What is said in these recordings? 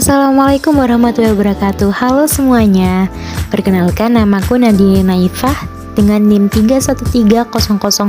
Assalamualaikum warahmatullahi wabarakatuh. Halo semuanya. Perkenalkan, namaku Nadia Naifah dengan NIM 31300210039,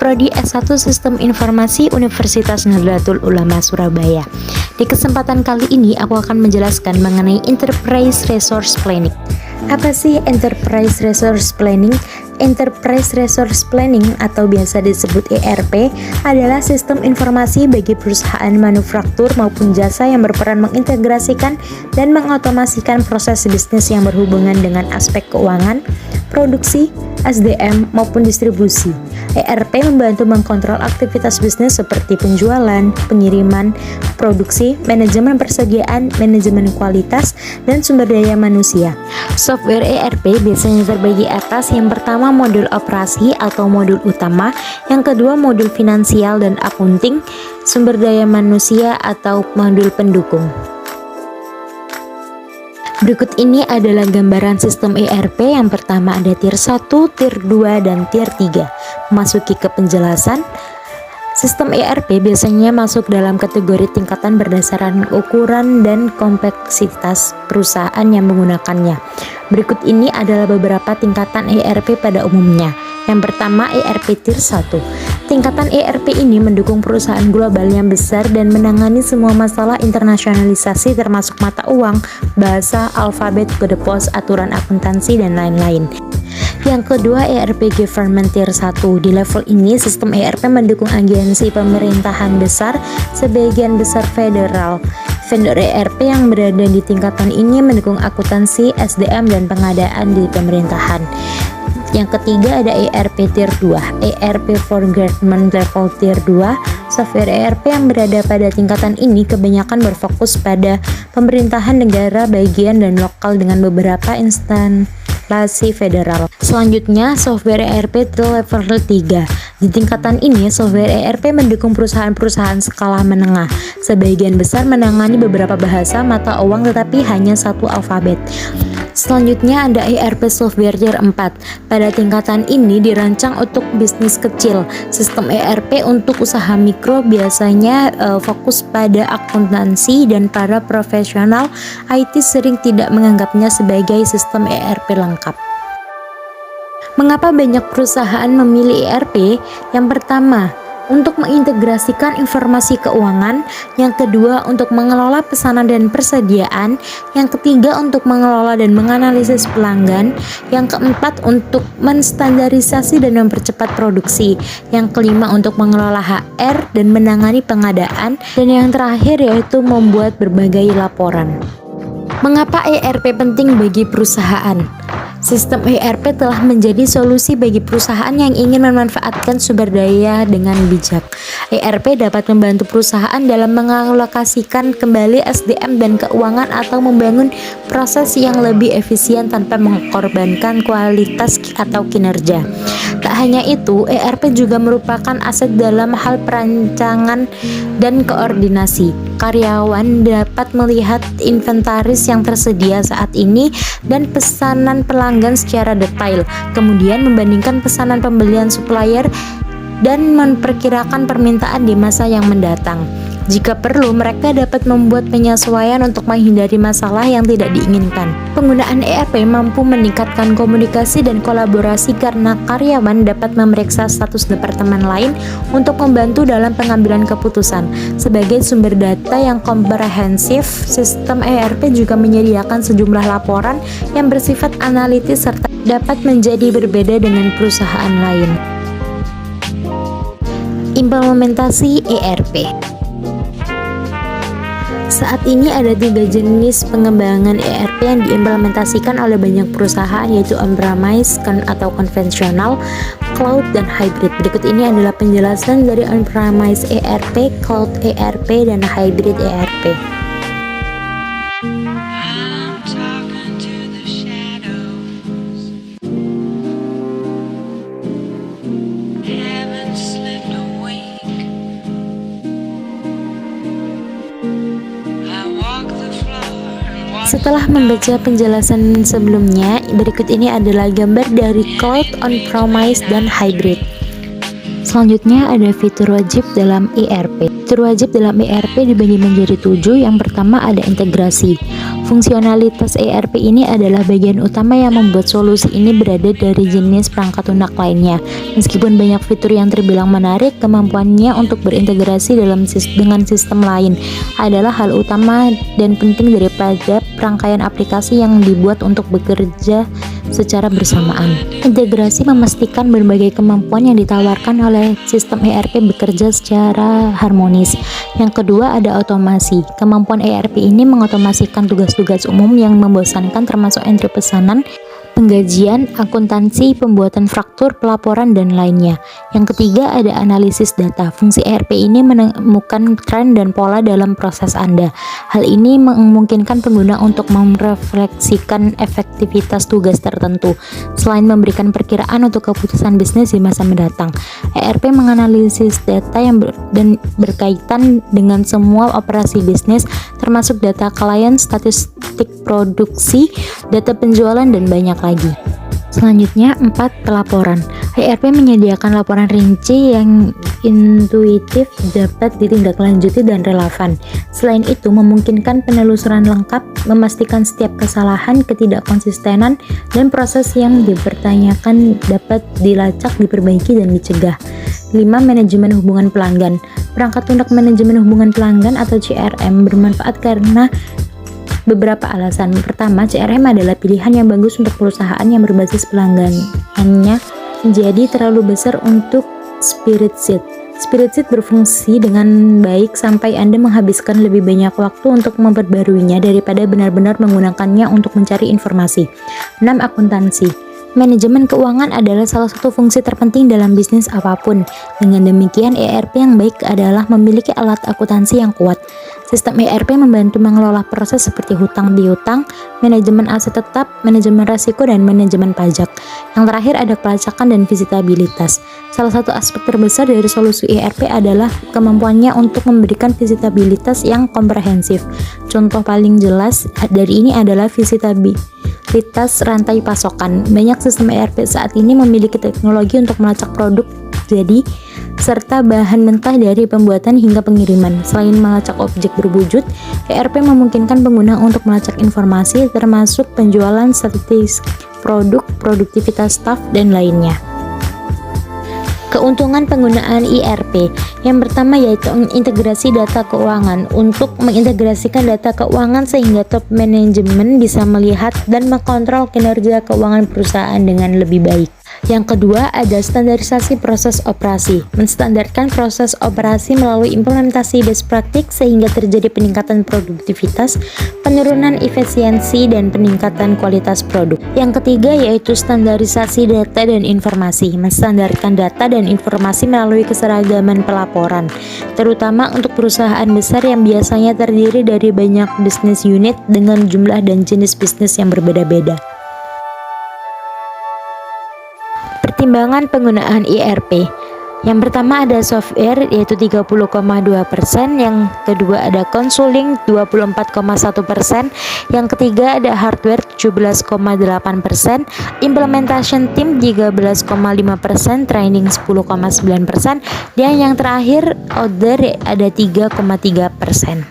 Prodi S1 Sistem Informasi Universitas Nahdlatul Ulama Surabaya. Di kesempatan kali ini aku akan menjelaskan mengenai Enterprise Resource Planning. Apa sih Enterprise Resource Planning? Enterprise Resource Planning atau biasa disebut ERP adalah sistem informasi bagi perusahaan manufaktur maupun jasa yang berperan mengintegrasikan dan mengotomasikan proses bisnis yang berhubungan dengan aspek keuangan, produksi, SDM maupun distribusi. ERP membantu mengkontrol aktivitas bisnis seperti penjualan, pengiriman, produksi, manajemen persediaan, manajemen kualitas, dan sumber daya manusia. Software ERP biasanya terbagi atas: yang pertama modul operasi atau modul utama, yang kedua modul finansial dan akunting, sumber daya manusia atau modul pendukung. Berikut ini adalah gambaran sistem ERP. Yang pertama ada tier 1, tier 2, dan tier 3. Memasuki ke penjelasan, sistem ERP biasanya masuk dalam kategori tingkatan berdasarkan ukuran dan kompleksitas perusahaan yang menggunakannya. Berikut ini adalah beberapa tingkatan ERP pada umumnya. Yang pertama, ERP tier 1. Tingkatan ERP ini mendukung perusahaan global yang besar dan menangani semua masalah internasionalisasi termasuk mata uang, bahasa, alfabet, kode pos, aturan akuntansi, dan lain-lain. Yang kedua, ERP Government Tier 1. Di level ini, sistem ERP mendukung agensi pemerintahan besar, sebagian besar federal. Vendor ERP yang berada di tingkatan ini mendukung akuntansi, SDM, dan pengadaan di pemerintahan. Yang ketiga ada ERP Tier 2, ERP for Government Level Tier 2. Software ERP yang berada pada tingkatan ini kebanyakan berfokus pada pemerintahan negara bagian dan lokal dengan beberapa instalasi federal. Selanjutnya, software ERP level 3. Di tingkatan ini, software ERP mendukung perusahaan-perusahaan skala menengah. Sebagian besar menangani beberapa bahasa mata uang tetapi hanya satu alfabet. Selanjutnya ada ERP Software Tier 4. Pada tingkatan ini dirancang untuk bisnis kecil. Sistem ERP untuk usaha mikro biasanya fokus pada akuntansi, dan para profesional IT sering tidak menganggapnya sebagai sistem ERP lengkap. Mengapa banyak perusahaan memilih ERP? Yang pertama, untuk mengintegrasikan informasi keuangan. Yang kedua, untuk mengelola pesanan dan persediaan. Yang ketiga, untuk mengelola dan menganalisis pelanggan. Yang keempat, untuk menstandarisasi dan mempercepat produksi. Yang kelima, untuk mengelola HR dan menangani pengadaan. Dan yang terakhir yaitu membuat berbagai laporan. Mengapa ERP penting bagi perusahaan? Sistem ERP telah menjadi solusi bagi perusahaan yang ingin memanfaatkan sumber daya dengan bijak. ERP dapat membantu perusahaan dalam mengalokasikan kembali SDM dan keuangan atau membangun proses yang lebih efisien tanpa mengorbankan kualitas atau kinerja. Tak hanya itu, ERP juga merupakan aset dalam hal perancangan dan koordinasi. Karyawan dapat melihat inventaris yang tersedia saat ini dan pesanan pelanggan secara detail, kemudian membandingkan pesanan pembelian supplier dan memperkirakan permintaan di masa yang mendatang. Jika perlu, mereka dapat membuat penyesuaian untuk menghindari masalah yang tidak diinginkan. Penggunaan ERP mampu meningkatkan komunikasi dan kolaborasi karena karyawan dapat memeriksa status departemen lain untuk membantu dalam pengambilan keputusan. Sebagai sumber data yang komprehensif, sistem ERP juga menyediakan sejumlah laporan yang bersifat analitis serta dapat menjadi berbeda dengan perusahaan lain. Implementasi ERP. Saat ini ada 3 jenis pengembangan ERP yang diimplementasikan oleh banyak perusahaan, yaitu on-premise atau konvensional, cloud, dan hybrid. Berikut ini adalah penjelasan dari on-premise ERP, cloud ERP, dan hybrid ERP. Setelah membaca penjelasan sebelumnya, berikut ini adalah gambar dari cloud, on-premise, dan hybrid. Selanjutnya ada fitur wajib dalam ERP. Fitur wajib dalam ERP dibagi menjadi 7. Yang pertama ada integrasi. Fungsionalitas ERP ini adalah bagian utama yang membuat solusi ini berada dari jenis perangkat lunak lainnya. Meskipun banyak fitur yang terbilang menarik, kemampuannya untuk berintegrasi dengan sistem lain adalah hal utama dan penting daripada rangkaian aplikasi yang dibuat untuk bekerja secara bersamaan. Integrasi memastikan berbagai kemampuan yang ditawarkan oleh sistem ERP bekerja secara harmonis. Yang kedua ada otomasi. Kemampuan ERP ini mengotomasikan tugas-tugas umum yang membosankan termasuk entry pesanan, penggajian, akuntansi, pembuatan faktur, pelaporan, dan lainnya. Yang ketiga ada analisis data. Fungsi ERP ini menemukan tren dan pola dalam proses Anda. Hal ini memungkinkan pengguna untuk merefleksikan efektivitas tugas tertentu, selain memberikan perkiraan untuk keputusan bisnis di masa mendatang. ERP menganalisis data yang berkaitan dengan semua operasi bisnis, termasuk data klien, statistik produksi, data penjualan, dan banyak lagi. Selanjutnya 4. Pelaporan. ERP menyediakan laporan rinci yang intuitif, dapat ditindaklanjuti, dan relevan. Selain itu, memungkinkan penelusuran lengkap, memastikan setiap kesalahan, ketidakkonsistenan, dan proses yang dipertanyakan dapat dilacak, diperbaiki, dan dicegah. 5. Manajemen hubungan pelanggan. Perangkat lunak manajemen hubungan pelanggan atau CRM bermanfaat karena beberapa alasan. Pertama, CRM adalah pilihan yang bagus untuk perusahaan yang berbasis pelangganannya menjadi terlalu besar untuk spreadsheet. Spreadsheet berfungsi dengan baik sampai Anda menghabiskan lebih banyak waktu untuk memperbaruinya daripada benar-benar menggunakannya untuk mencari informasi. 6. Akuntansi. Manajemen keuangan adalah salah satu fungsi terpenting dalam bisnis apapun. Dengan demikian, ERP yang baik adalah memiliki alat akuntansi yang kuat. Sistem ERP membantu mengelola proses seperti hutang piutang, manajemen aset tetap, manajemen risiko, dan manajemen pajak. Yang terakhir ada pelacakan dan visitabilitas. Salah satu aspek terbesar dari solusi ERP adalah kemampuannya untuk memberikan visitabilitas yang komprehensif. Contoh paling jelas dari ini adalah visitabilitas rantai pasokan. Banyak sistem ERP saat ini memiliki teknologi untuk melacak produk jadi serta bahan mentah dari pembuatan hingga pengiriman. Selain melacak objek berwujud, ERP memungkinkan pengguna untuk melacak informasi termasuk penjualan, statistik produk, produktivitas staf, dan lainnya. Keuntungan penggunaan ERP. Yang pertama yaitu integrasi data keuangan. Untuk mengintegrasikan data keuangan sehingga top manajemen bisa melihat dan mengontrol kinerja keuangan perusahaan dengan lebih baik. Yang kedua ada standarisasi proses operasi. Menstandarkan proses operasi melalui implementasi best practice sehingga terjadi peningkatan produktivitas, penurunan efisiensi, dan peningkatan kualitas produk. Yang ketiga yaitu standarisasi data dan informasi. Menstandarkan data dan informasi melalui keseragaman pelaporan, terutama untuk perusahaan besar yang biasanya terdiri dari banyak bisnis unit dengan jumlah dan jenis bisnis yang berbeda-beda. Pertimbangan penggunaan ERP. Yang pertama ada software yaitu 30,2%, yang kedua ada consulting 24,1%, yang ketiga ada hardware 17,8%, implementation team 13,5%, training 10,9%, dan yang terakhir other ada 3,3%.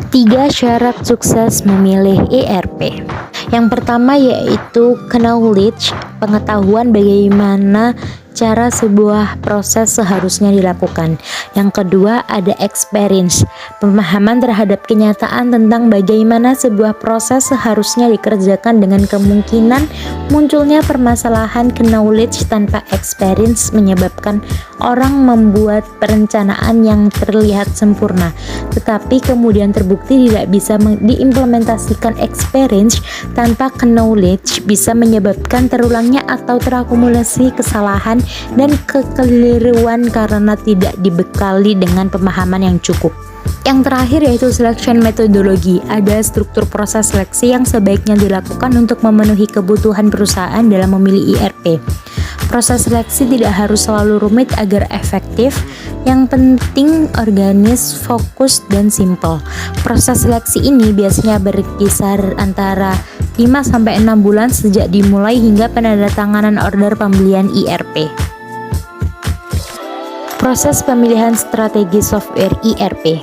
3 syarat sukses memilih ERP. Yang pertama yaitu knowledge, pengetahuan bagaimana cara sebuah proses seharusnya dilakukan. Yang kedua ada experience, pemahaman terhadap kenyataan tentang bagaimana sebuah proses seharusnya dikerjakan dengan kemungkinan munculnya permasalahan. Knowledge tanpa experience menyebabkan orang membuat perencanaan yang terlihat sempurna, tetapi kemudian terbukti tidak bisa diimplementasikan. Experience tanpa knowledge bisa menyebabkan terulangnya atau terakumulasi kesalahan dan kekeliruan karena tidak dibekali dengan pemahaman yang cukup. Yang terakhir yaitu selection methodology. Ada struktur proses seleksi yang sebaiknya dilakukan untuk memenuhi kebutuhan perusahaan dalam memilih ERP. Proses seleksi tidak harus selalu rumit agar efektif. Yang penting organis, fokus, dan simple. Proses seleksi ini biasanya berkisar antara 5-6 bulan sejak dimulai hingga penandatanganan order pembelian ERP. Proses pemilihan strategi software ERP.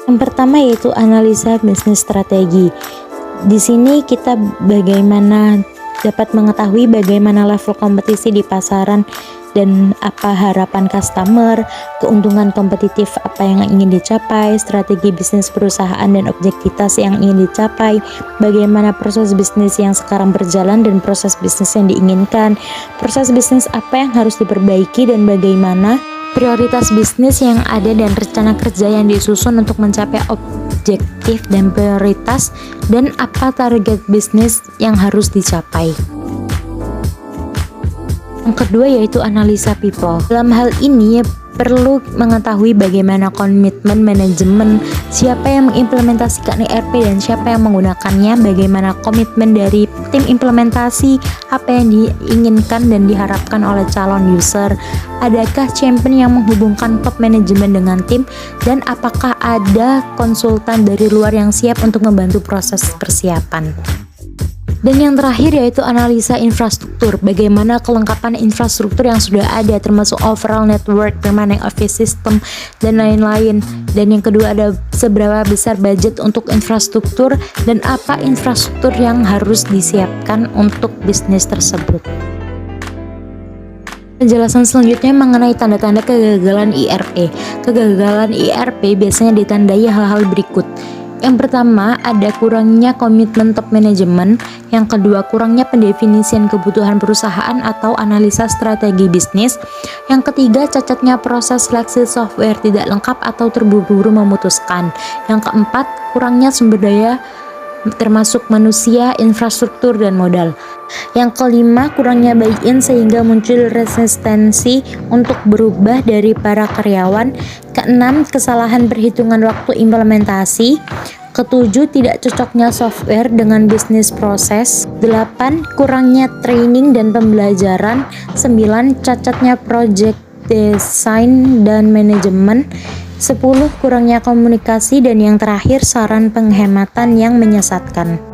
Yang pertama yaitu analisa bisnis strategi. Di sini kita dapat mengetahui bagaimana level kompetisi di pasaran dan apa harapan customer, keuntungan kompetitif apa yang ingin dicapai, strategi bisnis perusahaan dan objektivitas yang ingin dicapai, bagaimana proses bisnis yang sekarang berjalan dan proses bisnis yang diinginkan, proses bisnis apa yang harus diperbaiki dan bagaimana prioritas bisnis yang ada dan rencana kerja yang disusun untuk mencapai objektif dan prioritas, dan apa target bisnis yang harus dicapai. Yang kedua yaitu analisa people. Dalam hal ini perlu mengetahui bagaimana komitmen manajemen, siapa yang mengimplementasikan ERP dan siapa yang menggunakannya, bagaimana komitmen dari tim implementasi, apa yang diinginkan dan diharapkan oleh calon user, adakah champion yang menghubungkan top manajemen dengan tim, dan apakah ada konsultan dari luar yang siap untuk membantu proses persiapan. Dan yang terakhir yaitu analisa infrastruktur, bagaimana kelengkapan infrastruktur yang sudah ada termasuk overall network, permanent office system, dan lain-lain. Dan yang kedua ada seberapa besar budget untuk infrastruktur dan apa infrastruktur yang harus disiapkan untuk bisnis tersebut. Penjelasan selanjutnya mengenai tanda-tanda kegagalan ERP. Kegagalan ERP biasanya ditandai hal-hal berikut. Yang pertama, ada kurangnya komitmen top manajemen. Yang kedua, kurangnya pendefinisian kebutuhan perusahaan atau analisa strategi bisnis. Yang ketiga, cacatnya proses seleksi software tidak lengkap atau terburu-buru memutuskan. Yang keempat, kurangnya sumber daya termasuk manusia, infrastruktur, dan modal. Yang kelima, kurangnya buy-in sehingga muncul resistensi untuk berubah dari para karyawan. Keenam, kesalahan perhitungan waktu implementasi. Ketujuh, tidak cocoknya software dengan bisnis proses. 8, kurangnya training dan pembelajaran. 9, cacatnya project design dan manajemen. 10, kurangnya komunikasi, dan yang terakhir saran penghematan yang menyesatkan.